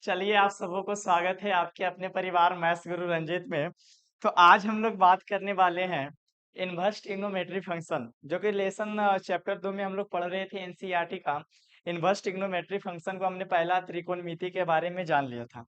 चलिए आप सबों को स्वागत है आपके अपने परिवार मैथ्स गुरु रंजित में। तो आज हम लोग बात करने वाले हैं इनवर्स ट्रिग्नोमेट्री फंक्शन, जो कि लेसन चैप्टर 2 में हम लोग पढ़ रहे थे एनसीईआरटी का। इनवर्स ट्रिग्नोमेट्री फंक्शन को हमने पहला त्रिकोणमिति के बारे में जान लिया था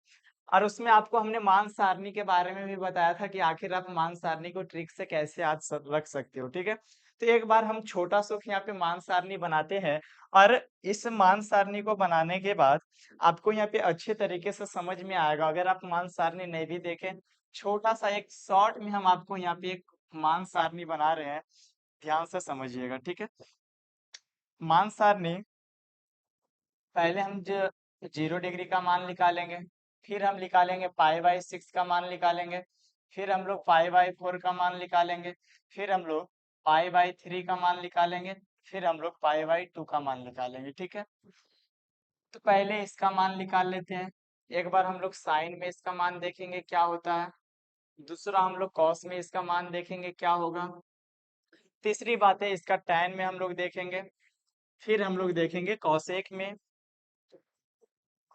और उसमें आपको हमने मान सारणी के बारे में भी बताया था कि आखिर आप मान सारणी को ट्रिक से कैसे याद रख सकते हो। ठीक है, तो एक बार हम छोटा सा यहाँ पे मान सारणी बनाते हैं और इस मान सारणी को बनाने के बाद आपको यहाँ पे अच्छे तरीके से समझ में आएगा। अगर आप मान सारणी नहीं भी देखें, छोटा सा एक शॉर्ट में हम आपको यहाँ पे एक मान सारणी बना रहे हैं, ध्यान से समझिएगा। ठीक है, मान सारणी पहले हम जो 0 डिग्री का मान निकालेंगे, फिर हम निकालेंगे पाई/6 का मान निकालेंगे, फिर हम लोग पाई/4 का मान निकालेंगे, फिर हम लोग पाई/3 का मान निकालेंगे, फिर हम लोग पाई/2 का मान निकालेंगे। ठीक है, तो पहले इसका मान निकाल लेते हैं। एक बार हम लोग साइन में इसका मान देखेंगे क्या होता है, दूसरा हम लोग कॉस में इसका मान देखेंगे क्या होगा, तीसरी बात है इसका टैन में हम लोग देखेंगे, फिर हम लोग देखेंगे कॉसेक में,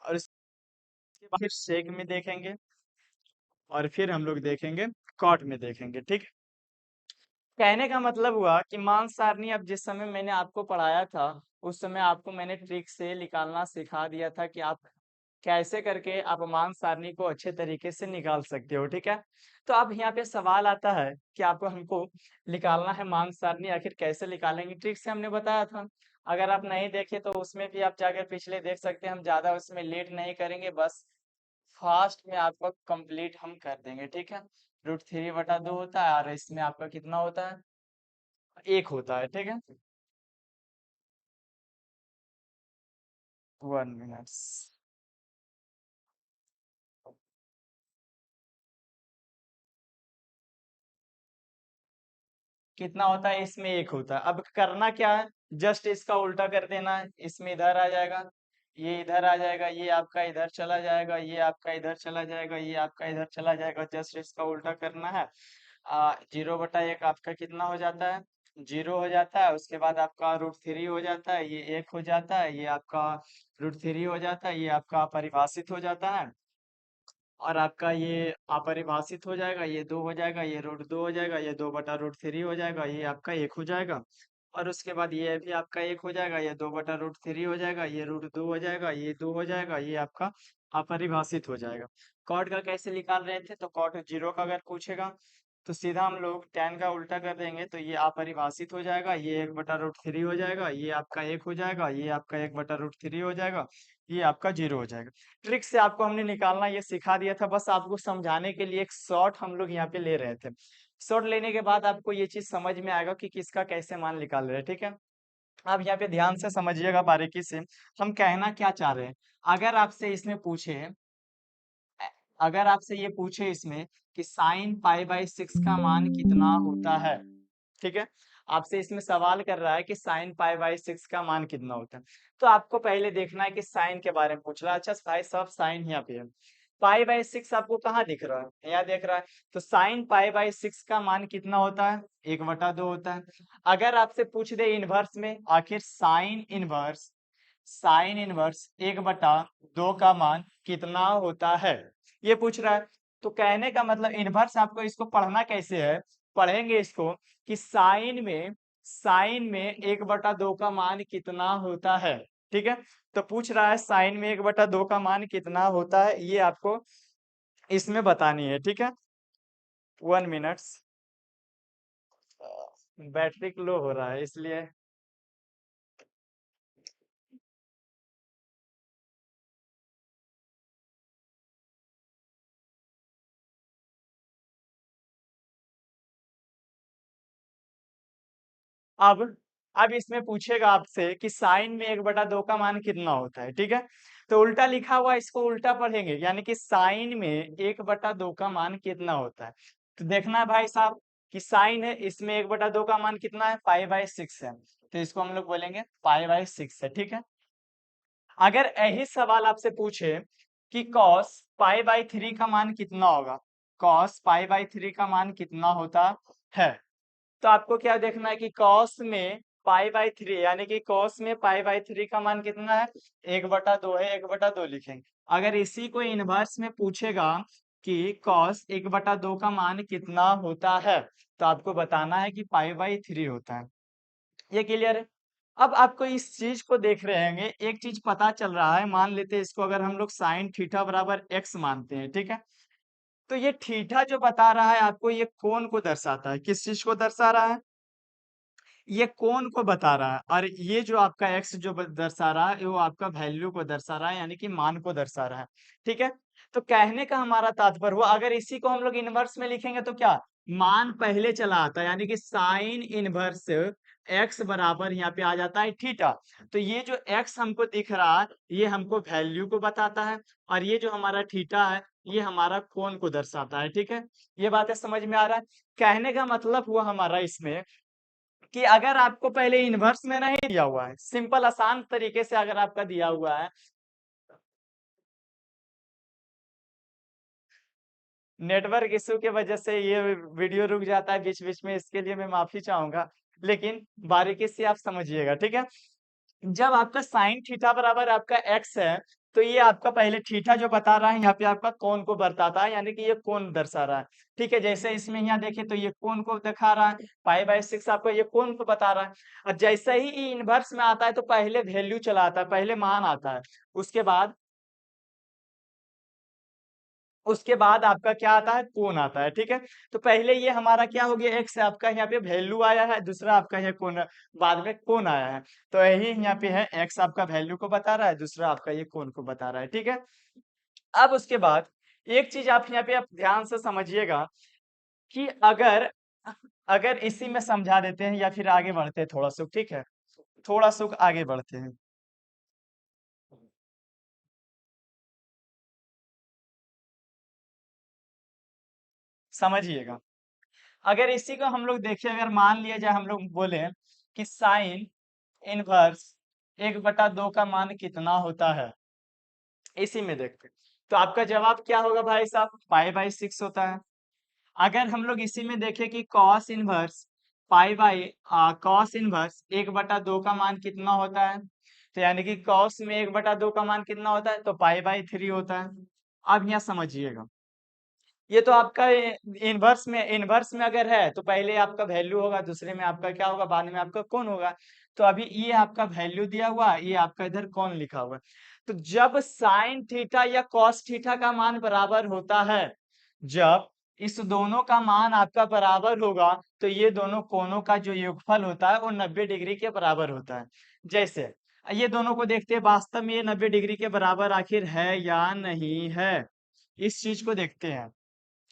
और इसके बाद फिर सेक में देखेंगे, और फिर हम लोग देखेंगे कॉट में देखेंगे। ठीक है, कहने का मतलब हुआ कि मान सारणी अब जिस समय मैंने आपको पढ़ाया था उस समय आपको मैंने ट्रिक से निकालना सिखा दिया था कि आप कैसे करके आप मान सारणी को अच्छे तरीके से निकाल सकते हो। ठीक है, तो अब यहाँ पे सवाल आता है कि आपको हमको निकालना है मान सारणी, आखिर कैसे निकालेंगे, ट्रिक से हमने बताया था। अगर आप नहीं देखे तो उसमें भी आप जाकर पिछले देख सकते हैं, हम ज्यादा उसमें लेट नहीं करेंगे, बस फास्ट में आपका कंप्लीट हम कर देंगे। ठीक है, √3/2 होता है और इसमें आपका कितना होता है, 1 होता है। ठीक है, 1 मिनट, कितना होता है, इसमें 1 होता है। अब करना क्या है, जस्ट इसका उल्टा कर देना है, इसमें इधर आ जाएगा, ये इधर आ जाएगा, ये आपका इधर चला जाएगा, ये आपका इधर चला जाएगा, ये आपका इधर चला जाएगा, जस्ट इसका उल्टा करना है। 0/1 आपका कितना हो जाता है, 0 हो जाता है। उसके बाद आपका √3 हो जाता है, ये 1 हो जाता है, ये आपका √3 हो जाता है, ये आपका अपरिभाषित हो जाता है, और आपका ये अपरिभाषित हो जाएगा, ये 2 हो जाएगा, ये √2 हो जाएगा, ये 2/√3 हो जाएगा, ये आपका 1 हो जाएगा। और उसके बाद ये भी आपका 1 हो जाएगा, ये 2/√3 हो जाएगा, ये √2 हो जाएगा, ये 2 हो जाएगा, ये आपका अपरिभाषित हो जाएगा। कॉट का कैसे निकाल रहे थे, तो कॉट 0 का अगर पूछेगा तो सीधा हम लोग tan का उल्टा कर देंगे, तो ये अपरिभाषित हो जाएगा, ये 1/√3 हो जाएगा, ये आपका 1 हो जाएगा, ये आपका 1/√3 हो जाएगा, ये आपका 0 हो जाएगा। ट्रिक से आपको हमने निकालना ये सिखा दिया था, बस आपको समझाने के लिए एक शॉर्ट हम लोग यहाँ पे ले रहे थे। शॉर्ट लेने के बाद आपको ये चीज समझ में आएगा कि किसका कैसे मान निकाल रहे हैं। ठीक है, आप यहाँ पे ध्यान से समझिएगा बारीकी से, हम कहना क्या चाह रहे हैं। अगर आपसे इसमें पूछे अगर आपसे ये पूछे इसमें कि साइन पाई/6 का मान कितना होता है, ठीक है, आपसे इसमें सवाल कर रहा है कि साइन पाई/6 का मान कितना होता है, तो आपको पहले देखना है कि साइन के बारे में पूछ रहा है। अच्छा भाई साहब, साइन यहाँ पे है, पाई/6 आपको कहाँ दिख रहा है, यहाँ देख रहा है, तो साइन पाई/6 का मान कितना होता है, 1/2 होता है। अगर आपसे पूछ दे इनवर्स में, आखिर साइन इनवर्स 1/2 का मान कितना होता है, ये पूछ रहा है। तो कहने का मतलब इनवर्स आपको इसको पढ़ना कैसे है, पढ़ेंगे इसको कि साइन में 1/2 का मान कितना होता है। ठीक है, तो पूछ रहा है साइन में 1/2 का मान कितना होता है, ये आपको इसमें बतानी है। ठीक है, 1 मिनट, बैटरी लो हो रहा है इसलिए। अब अब इसमें पूछेगा आपसे कि साइन में 1/2 का मान कितना होता है। ठीक है, तो उल्टा लिखा हुआ इसको उल्टा पढ़ेंगे, यानी कि साइन में 1/2 का मान कितना होता है। तो देखना है भाई साहब कि साइन है, इसमें 1/2 का मान कितना है, पाई/6 है, तो इसको हम लोग बोलेंगे पाई/6 है। ठीक है, अगर यही सवाल आपसे पूछे कि कॉस पाई/3 का मान कितना होगा, कॉस पाई/3 का मान कितना होता है, तो आपको क्या देखना है कि कॉस में पाई बाई थ्री, यानी कि कॉस में पाई बाई थ्री का मान कितना है, 1/2 है, 1/2 लिखेंगे। अगर इसी को इनवर्स में पूछेगा कि कॉस 1/2 का मान कितना होता है, तो आपको बताना है कि पाई बाई थ्री होता है। ये क्लियर है। अब आपको इस चीज को देख रहे होंगे, एक चीज पता चल रहा है, मान लेते हैं इसको अगर हम लोग साइन थीटा बराबर एक्स मानते हैं, ठीक है। तो ये थीटा जो बता रहा है आपको, ये कोण को दर्शाता है। किस चीज को दर्शा रहा है, ये कोण को बता रहा है। और ये जो आपका एक्स जो दर्शा रहा है, वो आपका वैल्यू को दर्शा रहा है, यानी कि मान को दर्शा रहा है। ठीक है। तो कहने का हमारा तात्पर्य हुआ, अगर इसी को हम लोग इनवर्स में लिखेंगे तो क्या, मान पहले चला आता है, यानी कि साइन इनवर्स एक्स बराबर यहाँ पे आ जाता है थीटा। तो ये जो एक्स हमको दिख रहा है, ये हमको वैल्यू को बताता है, और ये जो हमारा थीटा है, ये हमारा कोण को दर्शाता है। ठीक है। ये बातें समझ में आ रहा है। कहने का मतलब हुआ हमारा इसमें कि अगर आपको पहले इनवर्स में नहीं दिया हुआ है, सिंपल आसान तरीके से अगर आपका दिया हुआ है, नेटवर्क इशू के वजह से ये वीडियो रुक जाता है बीच बीच में, इसके लिए मैं माफी चाहूंगा, लेकिन बारीकी से आप समझिएगा। ठीक है। जब आपका साइन थीटा बराबर आपका एक्स है, तो ये आपका पहले थीटा जो बता रहा है, यहाँ पे आपका कोण को बताता है, यानी कि ये कोण दर्शा रहा है। ठीक है। जैसे इसमें यहाँ देखे तो ये कोण को दिखा रहा है, पाई बाई 6 आपका ये कोण को बता रहा है। और जैसे ही इनवर्स में आता है तो पहले वैल्यू चला आता है, पहले मान आता है, उसके बाद आपका क्या आता है, कोण आता है। ठीक है। तो पहले ये हमारा क्या हो गया, एक्स आपका यहाँ पे वैल्यू आया है, दूसरा आपका ये कोण, बाद में कोण आया है। तो यही यहाँ पे है, एक्स आपका वैल्यू को बता रहा है, दूसरा आपका ये कोण को बता रहा है। ठीक है। अब उसके बाद एक चीज आप यहाँ पे आप ध्यान से समझिएगा कि अगर अगर इसी में समझा देते हैं या फिर आगे बढ़ते हैं थोड़ा सुख, ठीक है, थोड़ा सुख आगे बढ़ते हैं, समझिएगा। अगर इसी को हम लोग देखें, अगर मान लिया जाए हम लोग बोले कि साइन इनवर्स 1/2 का मान कितना होता है, इसी में देखते हैं, तो आपका जवाब क्या होगा भाई साहब, पाई बाई 6 होता है। अगर हम लोग इसी में देखें कि cos inverse pi by cos inverse 1/2 का मान कितना होता है, तो यानी कि कॉस में 1/2 का मान कितना होता है, तो पाई बाई 3 होता है। अब यहाँ समझिएगा, ये तो आपका इनवर्स में अगर है तो पहले आपका वैल्यू होगा, दूसरे में आपका क्या होगा, बाद में आपका कौन होगा। तो अभी ये आपका वैल्यू दिया हुआ है, ये आपका इधर कौन लिखा हुआ है। तो जब साइन थीटा या कॉस थीटा का मान बराबर होता है, जब इस दोनों का मान आपका बराबर होगा, तो ये दोनों कोणों का जो योगफल होता है वो 90 डिग्री के बराबर होता है। जैसे ये दोनों को देखते हैं, वास्तव में ये 90 डिग्री के बराबर आखिर है या नहीं है, इस चीज को देखते हैं।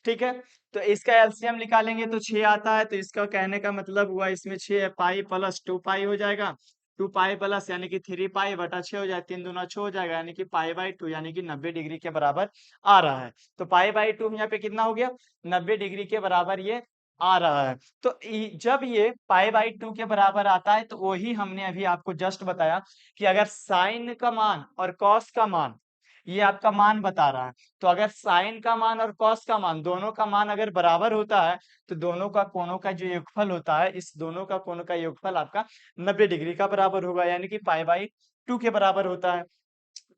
ठीक है। तो इसका एलसीएम निकालेंगे तो 6 आता है, तो इसका कहने का मतलब हुआ इसमें 6 है, पाई प्लस 2 पाई हो जाएगा, 2 पाई प्लस यानी कि 3 पाई बटा 6 हो जाए, 3 दूना 6 हो जाएगा, यानी कि पाई बाई 2, यानी कि 90 डिग्री के बराबर आ रहा है। तो पाई बाई 2 यहाँ पे कितना हो गया, 90 डिग्री के बराबर ये आ रहा है। तो जब ये पाई बाई 2 के बराबर आता है, तो वही हमने अभी आपको जस्ट बताया कि अगर साइन का मान और कॉस का मान, ये आपका मान बता रहा है, तो अगर साइन का मान और कॉस का मान, दोनों का मान अगर बराबर होता है, तो दोनों का कोणों का जो योगफल होता है, इस दोनों का कोणों का योगफल आपका 90 डिग्री का बराबर होगा, यानी कि पाई बाई 2 के बराबर होता है।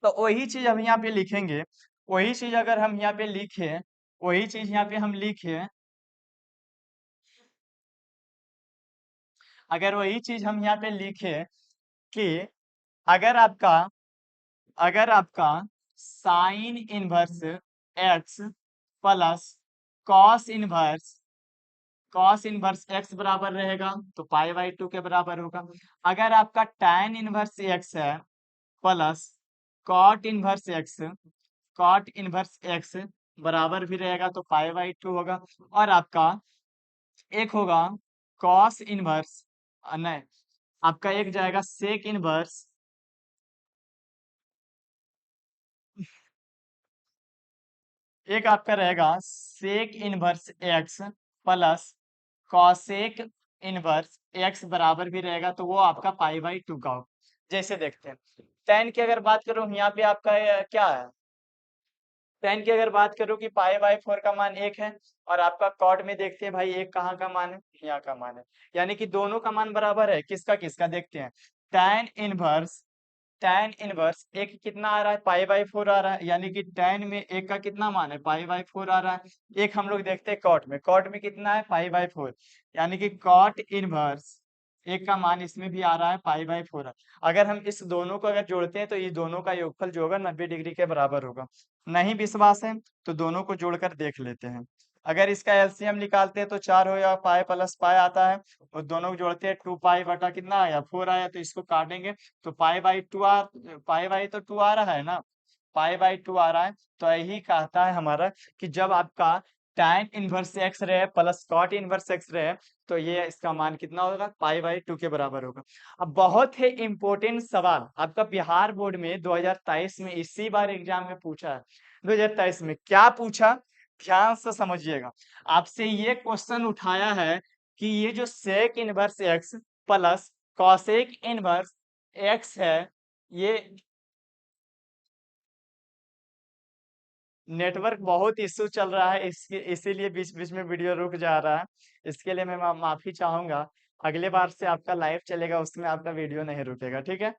तो वही चीज हम यहाँ पे लिखेंगे, वही चीज अगर हम यहाँ पे लिखे, वही चीज यहाँ पे हम लिखे, अगर वही चीज हम यहाँ पे लिखे कि अगर आपका अगर आपका sign inverse x plus cos inverse x बराबर रहेगा, तो पाई बाई 2 के बराबर होगा। अगर आपका tan इनवर्स एक्स है प्लस कॉट इनवर्स एक्स बराबर भी रहेगा, तो पाई बाई 2 होगा। और आपका एक होगा कॉस इनवर्स, नहीं, आपका एक जाएगा सेक इनवर्स, एक आपका रहेगा sec inverse x plus cosec inverse x बराबर भी रहेगा, तो वो आपका पाई बाई 2 का होगा। जैसे देखते हैं टेन की अगर बात करूं, यहाँ पे आपका क्या है, tan की अगर बात करो कि पाई/4 का मान 1 है और आपका कॉट में देखते हैं भाई 1 कहाँ का मान है, यहाँ का मान है, यानी कि दोनों का मान बराबर है। किसका किसका देखते हैं। tan इनवर्स एक कितना आ रहा है, पाई/4 आ रहा है, यानी कि tan में एक का कितना मान है, पाई/4 आ रहा है। एक हम लोग देखते हैं कॉट में कितना है, पाई/4, यानी कि कॉट इनवर्स एक का मान इसमें भी आ रहा है, पाई/4। अगर हम इस दोनों को अगर जोड़ते हैं तो ये दोनों का योगफल जो होगा 90 डिग्री के बराबर होगा। नहीं विश्वास है तो दोनों को जोड़कर देख लेते हैं। अगर इसका एलसीएम निकालते हैं तो 4 हो या पाई प्लस पाई आता है, और दोनों को जोड़ते हैं 2 पाई बटा कितना आया, 4 आया, तो इसको काटेंगे तो पाई बाई 2 आ रहा है ना, पाई/2 आ रहा है। तो यही कहता है हमारा कि जब आपका tan इनवर्स एक्स रहे प्लस कॉट इनवर्स एक्स रहे, तो ये इसका मान कितना होगा, पाई/2 के बराबर होगा। अब बहुत ही इंपॉर्टेंट सवाल आपका बिहार बोर्ड में 2023 में इसी बार एग्जाम में पूछा है। 2023 में क्या पूछा, ध्यान से समझिएगा। आपसे ये क्वेश्चन उठाया है कि ये जो sec inverse x plus cosec inverse x है, ये नेटवर्क बहुत इश्यू चल रहा है, इसके इसीलिए बीच बीच में वीडियो रुक जा रहा है। इसके लिए मैं माफी चाहूंगा। अगले बार से आपका लाइव चलेगा, उसमें आपका वीडियो नहीं रुकेगा, ठीक है।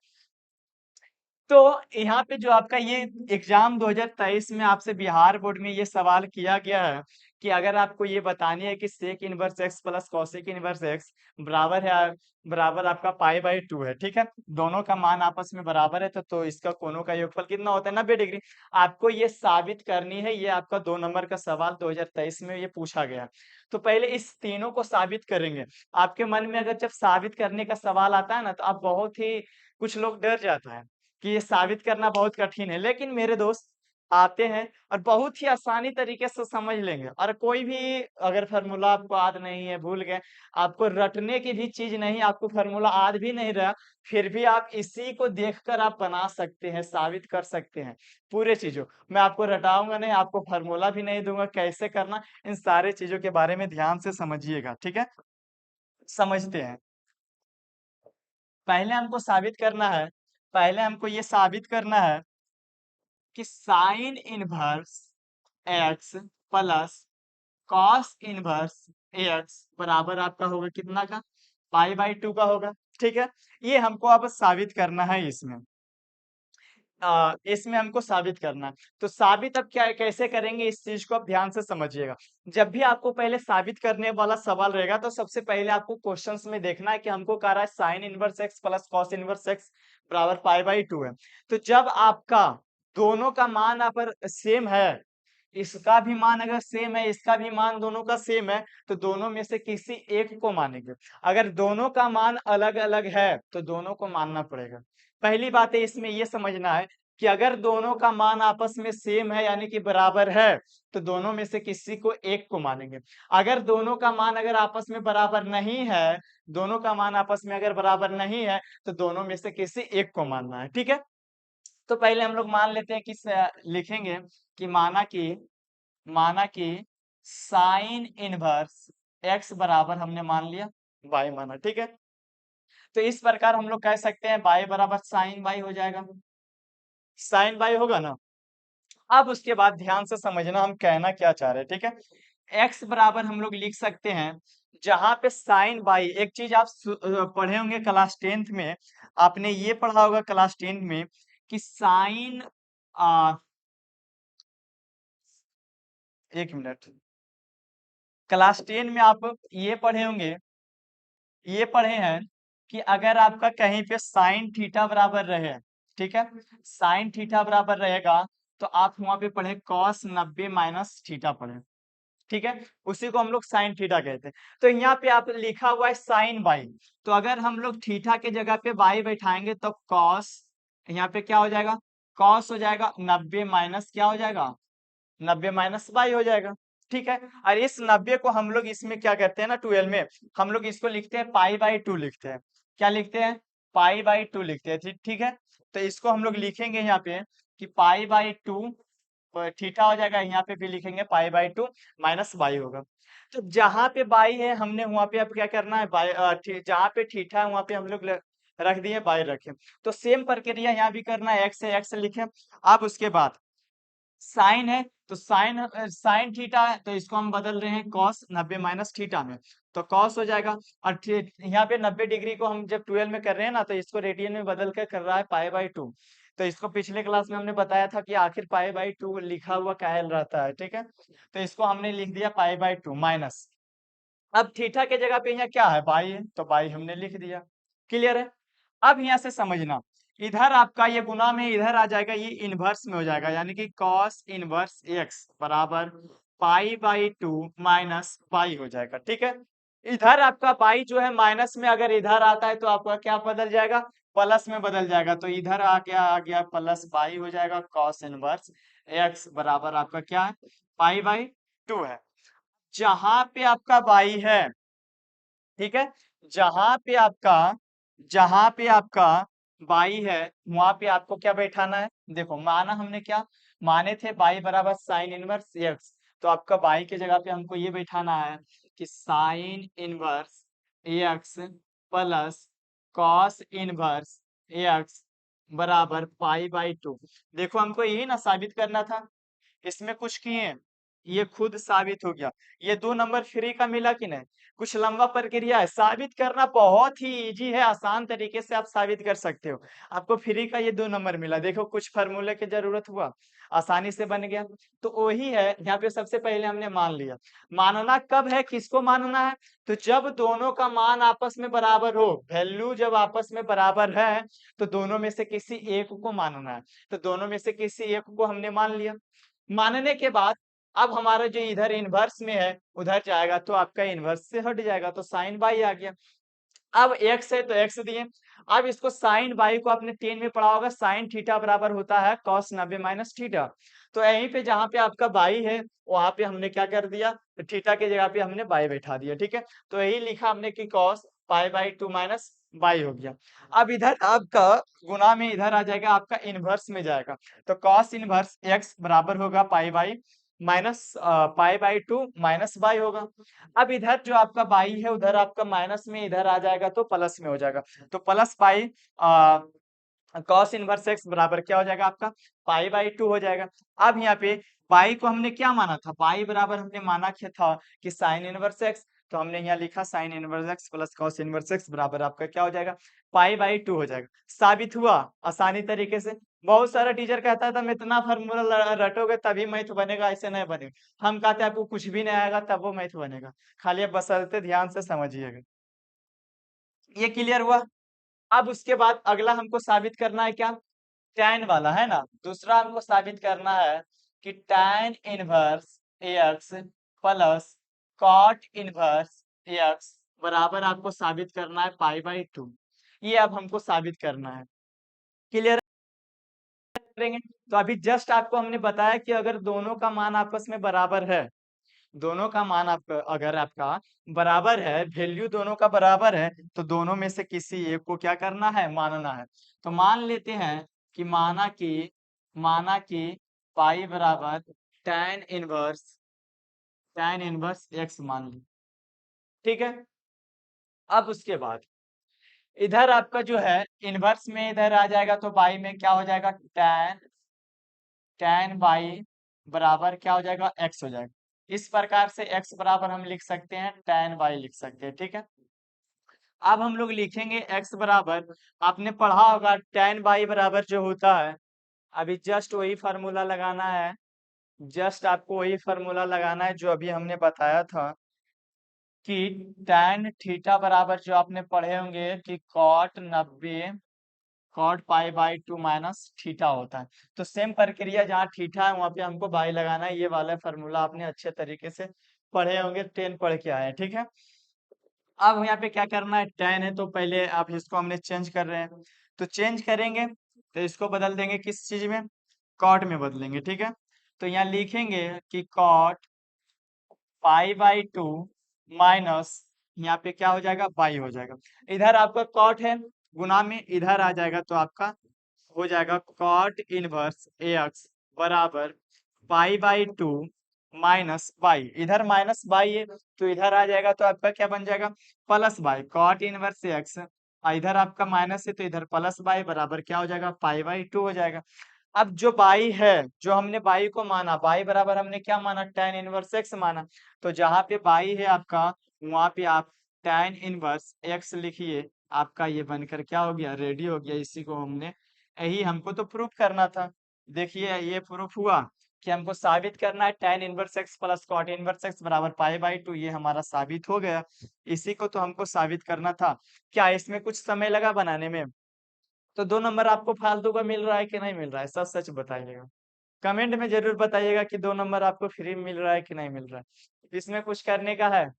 तो यहाँ पे जो आपका ये एग्जाम 2023 में आपसे बिहार बोर्ड में ये सवाल किया गया है कि अगर आपको ये बतानी है कि sec inverse x plus cosec inverse x बराबर है, बराबर आपका पाई/2 है, ठीक है, दोनों का मान आपस में बराबर है, तो इसका कोनों का योगफल कितना होता है, 90 डिग्री। आपको ये साबित करनी है, ये आपका 2 नंबर का सवाल 2023 में ये पूछा गया है। तो पहले इस तीनों को साबित करेंगे। आपके मन में अगर जब साबित करने का सवाल आता है ना, तो आप बहुत ही, कुछ लोग डर जाता है कि ये साबित करना बहुत कठिन है, लेकिन मेरे दोस्त आते हैं और बहुत ही आसानी तरीके से समझ लेंगे। और कोई भी अगर फार्मूला आपको याद नहीं है, भूल गए, आपको रटने की भी चीज नहीं, आपको फार्मूला याद भी नहीं रहा, फिर भी आप इसी को देखकर आप बना सकते हैं, साबित कर सकते हैं पूरे चीजों। मैं आपको रटाऊंगा नहीं, आपको फार्मूला भी नहीं दूंगा कैसे करना, इन सारे चीजों के बारे में ध्यान से समझिएगा, ठीक है। समझते हैं। पहले हमको साबित करना है, पहले हमको ये साबित करना है कि sign inverse x plus cos inverse x बराबर आपका होगा कितना का, पाई/2 का होगा, ठीक है। ये हमको अब साबित करना है इसमें। इसमें हमको साबित करना है। तो साबित अब क्या कैसे करेंगे, इस चीज को आप ध्यान से समझिएगा। जब भी आपको पहले साबित करने वाला सवाल रहेगा, तो सबसे पहले आपको क्वेश्चंस में देखना है कि हमको कह रहा है sign inverse x plus cos inverse x बराबर पाई/2 है। तो जब आपका दोनों का मान यहाँ पर सेम है, इसका भी मान अगर सेम है, इसका भी मान दोनों का सेम है, तो दोनों में से किसी एक को मानेंगे। अगर दोनों का मान अलग अलग है तो दोनों को मानना पड़ेगा। पहली बात है इसमें ये समझना है कि अगर दोनों का मान आपस में सेम है यानी कि बराबर है, तो दोनों में से किसी को एक को मानेंगे। अगर दोनों का मान अगर आपस में बराबर नहीं है, दोनों का मान आपस में अगर बराबर नहीं है, तो दोनों में से किसी एक को मानना है, ठीक है। तो पहले हम लोग मान लेते हैं कि लिखेंगे कि माना कि साइन इनवर्स एक्स बराबर हमने मान लिया वाई माना, ठीक है। तो इस प्रकार हम लोग कह सकते हैं वाई बराबर साइन वाई हो जाएगा, साइन वाई होगा ना। अब उसके बाद ध्यान से समझना हम कहना क्या चाह रहे हैं, ठीक है। एक्स बराबर हम लोग लिख सकते हैं, जहां पे साइन बाई, एक चीज आप पढ़े होंगे क्लास 10th में, आपने ये पढ़ा होगा क्लास 10th में कि साइन, एक मिनट, क्लास 10 में आप ये पढ़े होंगे, ये पढ़े हैं कि अगर आपका कहीं पे साइन थीटा बराबर रहे, ठीक है, साइन थीटा बराबर रहेगा, तो आप वहां पे पढ़े कॉस 90 माइनस थीटा पढ़े, ठीक है, उसी को हम लोग साइन थीटा कहते हैं। तो यहाँ पे आप लिखा हुआ है साइन बाई, तो अगर हम लोग थीटा के जगह पे बाई बैठाएंगे तो कॉस, यहाँ पे क्या हो जाएगा, कॉस हो जाएगा, 90 माइनस क्या हो जाएगा, 90 माइनस बाई हो जाएगा, ठीक है। और इस 90 को हम लोग इसमें क्या करते हैं ना, 12 में हम लोग इसको लिखते हैं पाई/2 लिखते हैं। क्या लिखते हैं, पाई/2 लिखते हैं, ठीक ठीक है। तो इसको हम लोग लिखेंगे यहाँ पे कि पाई/2 थीटा हो जाएगा, यहाँ पे भी लिखेंगे पाई/2 माइनस बाई होगा। तो जहां पे बाई है हमने वहां पे अब क्या करना है, बाई जहां पे थीटा है वहां पे हम लोग रख दिए, बाई रखे। तो सेम प्रक्रिया यहाँ भी करना है, एक्स है एक्स लिखे। अब उसके बाद साइन है तो साइन थीटा है, तो इसको हम बदल रहे हैं कॉस 90 माइनस थीटा में, तो कॉस हो जाएगा। और यहाँ पे 90 डिग्री को हम जब 12 में कर रहे हैं ना, तो इसको रेडियन में बदल कर कर रहा है पाई बाई 2। तो इसको पिछले क्लास में हमने बताया था कि आखिर पाई बाई 2 लिखा हुआ काहे रहता है, ठीक है। तो इसको हमने लिख दिया पाई बाई 2 माइनस, अब थीटा के जगह पे यहाँ क्या है, बाई है, तो बाई हमने लिख दिया। क्लियर है। अब यहाँ से समझना, इधर आपका ये गुना में इधर आ जाएगा, ये इनवर्स में हो जाएगा, यानी कि कॉस इनवर्स एक्स बराबर पाई बाई 2 माइनस पाई हो जाएगा, ठीक है। इधर आपका पाई जो है माइनस में अगर इधर आता है तो आपका क्या बदल जाएगा, प्लस में बदल जाएगा, तो इधर आ गया प्लस पाई हो जाएगा, कॉस इनवर्स एक्स बराबर आपका क्या है, पाई बाई 2 है। जहां पे आपका बाई है, ठीक है, जहां पे आपका जहां पे आपका बाई है, वहां पे आपको क्या बैठाना है, देखो माना हमने क्या माने थे, बाई बराबर साइन इनवर्स एक्स, तो आपका बाई के जगह पे हमको ये बैठाना है कि sign inverse x plus cos inverse x बराबर पाई बाई 2। देखो हमको यही ना साबित करना था, इसमें कुछ किए, ये खुद साबित हो गया। ये 2 नंबर फ्री का मिला कि नहीं, कुछ लंबा प्रक्रिया है, साबित करना बहुत ही इजी है, आसान तरीके से आप साबित कर सकते हो। आपको फ्री का ये 2 नंबर मिला, देखो कुछ फार्मूले की जरूरत हुआ, आसानी से बन गया। तो वही है, यहाँ पे सबसे पहले हमने मान लिया। मानना कब है, किसको मानना है, तो जब दोनों का मान आपस में बराबर हो, वैल्यू जब आपस में बराबर है, तो दोनों में से किसी एक को मानना है। तो दोनों में से किसी एक को हमने मान लिया। मानने के बाद अब हमारा जो इधर इनवर्स में है उधर जाएगा, तो आपका इनवर्स से हट जाएगा, तो साइन बाई आ गया। अब एक्स है तो एक्स दिए। अब इसको साइन बाई को आपने 10 में पढ़ा होगा, साइन थीटा बराबर होता है कॉस 90 माइनस थीटा। तो यहीं पे जहां पे आपका बाई है, वहां पे हमने क्या कर दिया, तो थीटा के जगह पे हमने बाई बैठा दिया, ठीक है। तो यही लिखा हमने कि cos pi by 2 minus by हो गया। अब इधर आपका गुना में इधर आ जाएगा, आपका इनवर्स में जाएगा, तो कॉस इनवर्स एक्स बराबर होगा pi by minus pi by 2 minus by होगा। अब इधर जो आपका बाई है उधर आपका माइनस में इधर आ जाएगा, तो प्लस में हो जाएगा, तो plus pi cos inverse x बराबर क्या हो जाएगा आपका, पाई बाई 2 हो जाएगा। अब यहाँ पे पाई को हमने क्या माना था, पाई बराबर हमने माना क्या था कि साइन इनवर्स एक्स, तो हमने यहाँ लिखा sign inverse x plus cos inverse x बराबर आपका क्या हो जाएगा, पाई बाई 2 हो जाएगा। साबित हुआ आसानी तरीके से। बहुत सारा टीचर कहता था, इतना फार्मूला रटोगे तभी मैथ बनेगा, ऐसे नहीं बनेगा। हम कहते हैं आपको कुछ भी नहीं आएगा तब वो मैथ बनेगा, खाली आप बसरते ध्यान से समझिएगा। ये क्लियर हुआ। अब उसके बाद अगला हमको साबित करना है क्या, टैन वाला है ना, दूसरा हमको साबित करना है कि tan inverse x plus cot inverse x बराबर आपको साबित करना है पाई बाई 2। ये अब हमको साबित करना है। क्लियर करेंगे। तो अभी जस्ट आपको हमने बताया कि अगर दोनों का मान आपस में बराबर है, दोनों का मान आपका अगर आपका बराबर है, वैल्यू दोनों का बराबर है, तो दोनों में से किसी एक को क्या करना है, मानना है। तो मान लेते हैं कि माना कि पाई बराबर tan इनवर्स एक्स मान ली, ठीक है। अब उसके बाद इधर आपका जो है इनवर्स में इधर आ जाएगा, तो बाई में क्या हो जाएगा, tan बाई बराबर क्या हो जाएगा, एक्स हो जाएगा। इस प्रकार से एक्स बराबर हम लिख सकते हैं, tan बाई लिख सकते हैं, ठीक है। अब हम लोग लिखेंगे एक्स बराबर, आपने पढ़ा होगा tan बाई बराबर जो होता है, अभी जस्ट वही फार्मूला लगाना है, जस्ट आपको वही फार्मूला लगाना है जो अभी हमने बताया था कि tan थीटा बराबर जो आपने पढ़े होंगे कि cot pi by 2 minus theta होता है। तो सेम प्रक्रिया, जहाँ थीटा है वहां पे हमको बाई लगाना है, ये वाला फार्मूला आपने अच्छे तरीके से पढ़े होंगे, 10 पढ़ के आए हैं, ठीक है। अब यहाँ पे क्या करना है, tan है तो पहले आप इसको हमने चेंज कर रहे हैं, तो चेंज करेंगे तो इसको बदल देंगे किस चीज में, कॉट में बदलेंगे, ठीक है। तो यहाँ लिखेंगे कि कॉट पाई बाई 2 माइनस, यहाँ पे क्या हो जाएगा, बाई हो जाएगा। इधर आपका कॉट है, गुना में इधर आ जाएगा, तो आपका हो जाएगा कॉट इनवर्स एक्स बराबर पाई बाई 2 माइनस बाई, इधर माइनस बाई है तो इधर आ जाएगा, तो आपका क्या बन जाएगा, plus by cot inverse x, इधर आपका माइनस है तो इधर प्लस बाई बराबर क्या हो जाएगा, पाई बाई 2 हो जाएगा। अब जो बाई है, जो हमने बाई को माना, बाई बराबर हमने क्या माना, tan इनवर्स x माना। तो जहां पे बाई है आपका, वहां पे आप tan इनवर्स x लिखिए, आपका ये बनकर क्या हो गया, रेडी हो गया। इसी को हमने, यही हमको तो प्रूफ करना था। देखिए ये प्रूफ हुआ कि हमको साबित करना है tan inverse x plus cot inverse x बराबर पाई/2, ये हमारा साबित हो गया। इसी को तो हमको साबित करना था। क्या इसमें कुछ समय लगा बनाने में? तो 2 नंबर आपको फालतू का मिल रहा है कि नहीं मिल रहा है, सच सच बताइएगा। कमेंट में जरूर बताइएगा कि 2 नंबर आपको फ्री में मिल रहा है कि नहीं मिल रहा है। इसमें कुछ करने का है?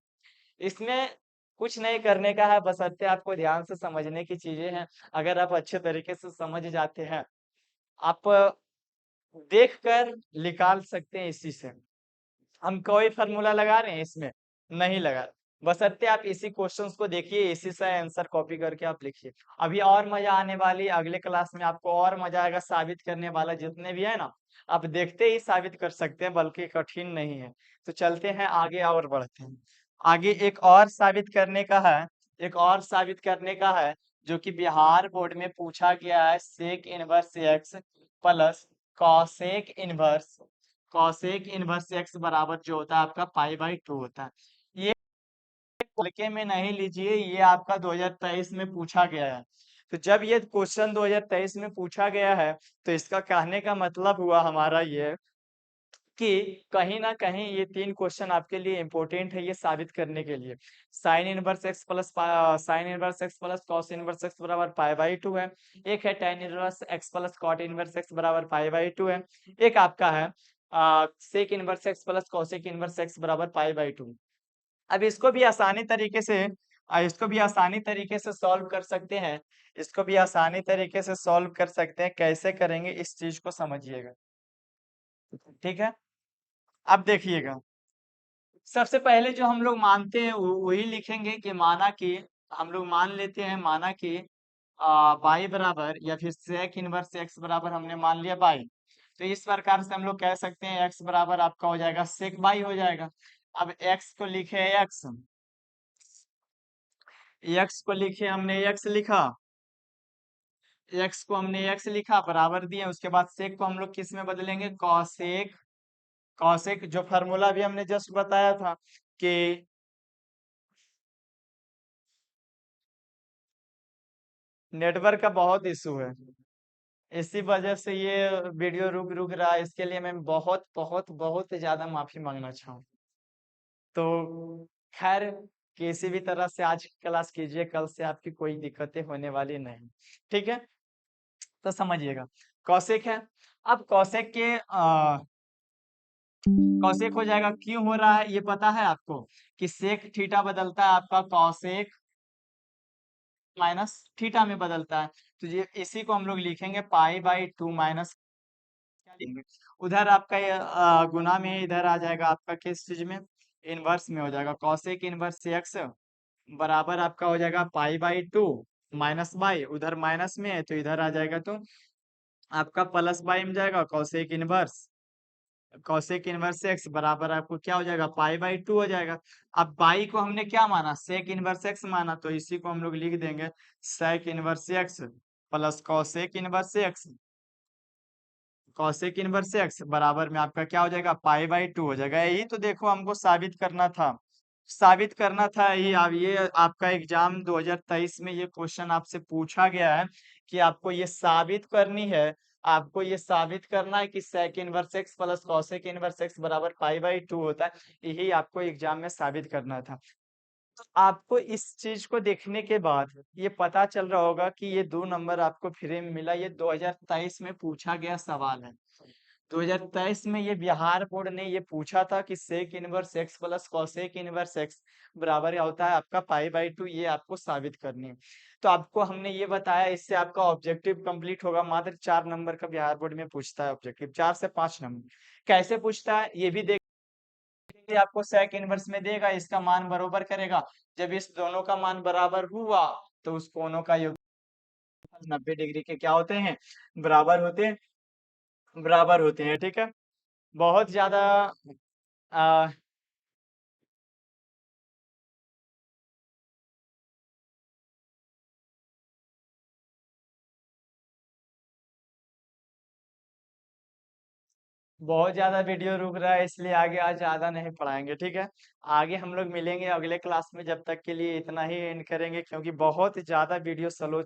इसमें कुछ नहीं करने का है, बशर्ते आपको ध्यान से समझने की चीजें हैं। अगर आप अच्छे तरीके से समझ जाते हैं, आप देखकर निकाल सकते हैं इसी से। हम कोई फार्मूला लगा रहे हैं इसमें? नहीं लगा। बशर्ते आप इसी क्वेश्चंस को देखिए, इसी से आंसर कॉपी करके आप लिखिए। अभी और मजा आने वाली, अगले क्लास में आपको और मजा आएगा। साबित करने वाला जितने भी है ना, आप देखते ही साबित कर सकते हैं, बल्कि कठिन नहीं है। तो चलते हैं आगे और बढ़ते हैं। आगे एक और साबित करने का है, एक और साबित करने का है, जो कि बिहार बोर्ड में पूछा गया है। Sec inverse x plus cosec inverse, cosec inverse x बराबर जो होता है आपका पाई/2 होता है। ये हल्के में नहीं लीजिए, ये आपका 2023 में पूछा गया है। तो जब ये क्वेश्चन 2023 में पूछा गया है, तो इसका कहने का मतलब हुआ हमारा ये कि कहीं ना कहीं ये 3 क्वेश्चन आपके लिए इंपॉर्टेंट है, ये साबित करने के लिए। Sine inverse x plus sine inverse x plus cos inverse x बराबर पाई/2 है। एक है tan inverse x plus cot inverse x बराबर पाई/2 है। एक आपका है sec inverse x plus cosec inverse x बराबर पाई/2। अब इसको भी आसानी तरीके से, इसको भी आसानी तरीके से सॉल्व कर सकते हैं। इसको भी आसानी तरीके से सॉल्व कर सकते हैं। कैसे करेंगे इस चीज को समझिएगा, ठीक है। अब देखिएगा, सबसे पहले जो हम लोग मानते हैं वही लिखेंगे कि माना कि, हम लोग मान लेते हैं, माना कि बाई बराबर या फिर सेक इनवर्स एक्स बराबर हमने मान लिया बाई। तो इस प्रकार से हम लोग कह सकते हैं एक्स बराबर आपका हो जाएगा सेक बाई हो जाएगा। अब एक्स को लिखे एक्स, एक्स को लिखे हमने एक्स लिखा, एक्स को हमने एक्स लिखा बराबर दिए। उसके बाद सेक को हम लोग किस में बदलेंगे, कॉसेक, कॉसेक जो फार्मूला भी हमने जस्ट बताया था कि नेटवर्क का बहुत इशू है, इसी वजह से ये वीडियो रुक रुक रहा है। इसके लिए मैं बहुत बहुत बहुत ज्यादा माफी मांगना चाहूँ। तो खैर, किसी भी तरह से आज क्लास कीजिए, कल से आपकी कोई दिक्कतें होने वाली नहीं, ठीक है। तो समझिएगा, कौशिक है। अब कौशिक के कौशिक हो जाएगा, क्यों हो रहा है ये पता है आपको, कि सेक थीटा बदलता है आपका कौशिक माइनस थीटा में बदलता है। तो ये इसी को हम लोग लिखेंगे पाई/2 माइनस, क्या लिखेंगे, उधर आपका ये गुना में इधर आ जाएगा आपका किस चीज में, इनवर्स में हो जाएगा। कॉसेक इनवर्स एक्स बराबर आपका हो जाएगा पाई/2 माइनस बाई, उधर माइनस में है तो इधर आ जाएगा, तो आपका प्लस बाई में जाएगा। Cosec inverse, cosec inverse x बराबर आपको क्या हो जाएगा, पाई/2 हो जाएगा। अब बाई को हमने क्या माना, सेक इनवर्स एक्स माना, तो इसी को हम लोग लिख देंगे sec inverse x plus cosec inverse x, cosec inverse x बराबर में आपका क्या हो जाएगा, पाई/2 हो जाएगा। यही तो देखो हमको साबित करना था, साबित करना था यही। अब ये आपका एग्जाम 2023 में ये क्वेश्चन आपसे पूछा गया है कि आपको ये साबित करनी है, आपको ये साबित करना है कि sec inverse x plus cosec inverse x बराबर पाई/2 होता है। यही आपको एग्जाम में साबित करना था। आपको इस चीज को देखने के बाद ये पता चल रहा होगा कि ये 2 नंबर आपको फ्री में मिला। ये 2023 में पूछा गया सवाल है। 2023 में ये बिहार बोर्ड ने ये पूछा था कि sec inverse x plus cosec inverse x बराबर होता है आपका पाई/2, ये आपको साबित करनी है। तो आपको हमने ये बताया, इससे आपका ऑब्जेक्टिव कंप्लीट होगा। मात्र 4 नंबर का बिहार बोर्ड में पूछता है ऑब्जेक्टिव, 4 से 5 नंबर। कैसे पूछता है ये भी देख, आपको सेक इनवर्स में देगा, इसका मान बरोबर करेगा। जब इस दोनों का मान बराबर हुआ, तो उस कोनों का योग 90 डिग्री के क्या होते हैं, बराबर होते हैं, बराबर होते हैं, ठीक है। बहुत ज्यादा बहुत ज्यादा वीडियो रुक रहा है, इसलिए आगे आज ज्यादा नहीं पढ़ाएंगे, ठीक है। आगे हम लोग मिलेंगे अगले क्लास में, जब तक के लिए इतना ही एंड करेंगे, क्योंकि बहुत ज्यादा वीडियो स्लो,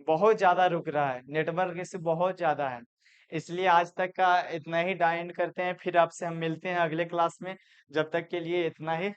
बहुत ज्यादा रुक रहा है, नेटवर्क इशू बहुत ज्यादा है। इसलिए आज तक का इतना ही एंड करते हैं, फिर आपसे हम मिलते हैं अगले क्लास में। जब तक के लिए इतना ही।